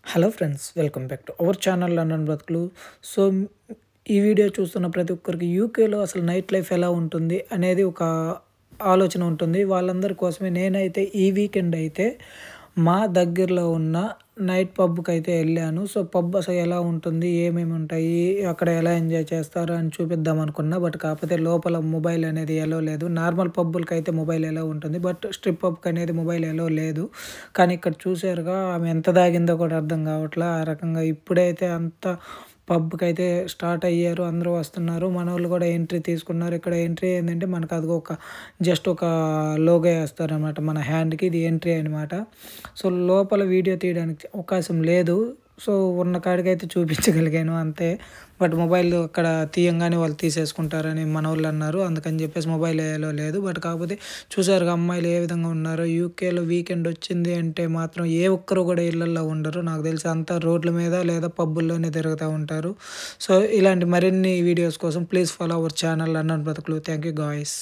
Hello friends, welcome back to our channel London బ్రతుకులు. So, ఈ video చూస్తున్న ప్రతి ఒక్కరికి యూకేలో అసలు నైట్ లైఫ్ ఎలా ఉంటుంది అనేది ఒక ఆలోచన ఉంటుంది. వాళ్ళందరి కోసమే నేనైతే ఈ వీకెండ్ అయితే మా దగ్గరలో ఉన్న నైట్ పబ్‌కైతే ఎళ్ళాను. సో, పబ్ అసలు ఎలా ఉంటుంది? ఏమేమి ఉంటాయి? అక్కడ ఎలా ఎంజాయ్ చేస్తారు? అని చూపిద్దాం అనుకున్నా. బట్ కాకపోతే లోపల మొబైల్ అనేది ఎలో లేదు. నార్మల్ పబ్బులకైతే మొబైల్ ఎలో ఉంటుంది. బట్ స్ట్రిప్ పబ్‌కి అనేది మొబైల్ ఎలో లేదు. కానీ ఇక్కడ చూసారుగా ఆమె ఎంత తాగిందో కూడా అర్థం కావట్లా. ఆ రకంగా ఇప్పుడైతే అంత పబ్‌కైతే స్టార్ట్ అయ్యారు. అందరూ వస్తున్నారు. మనోళ్ళు కూడా ఎంట్రీ తీసుకున్నారు. ఇక్కడ ఎంట్రీ ఏందంటే మనకు అదిగో జస్ట్ ఒక లోగో ఏస్తారనమాట మన హ్యాండ్‌కి. ఇది ఎంట్రీ అనమాట. సో, లోపల వీడియో తీయడానికి అవకాశం లేదు. సో, ఉన్న కాడికైతే చూపించగలిగాను అంతే. బట్ మొబైల్ అక్కడ తీయంగానే వాళ్ళు తీసేసుకుంటారని మనోళ్ళన్నారు. అందుకని చెప్పేసి మొబైల్ ఎలో లేదు. బట్ కాకపోతే చూసారుగా అమ్మాయిలు ఏ విధంగా ఉన్నారో. యూకేలో వీకెండ్ వచ్చింది అంటే మాత్రం ఏ ఒక్కరు కూడా ఇళ్లల్లో ఉండరు. నాకు తెలిసి అంతా రోడ్ల మీద లేదా పబ్బుల్లోనే తిరుగుతూ ఉంటారు. సో, ఇలాంటి మరిన్ని వీడియోస్ కోసం please follow our channel London బ్రతుకులు. Thank you guys.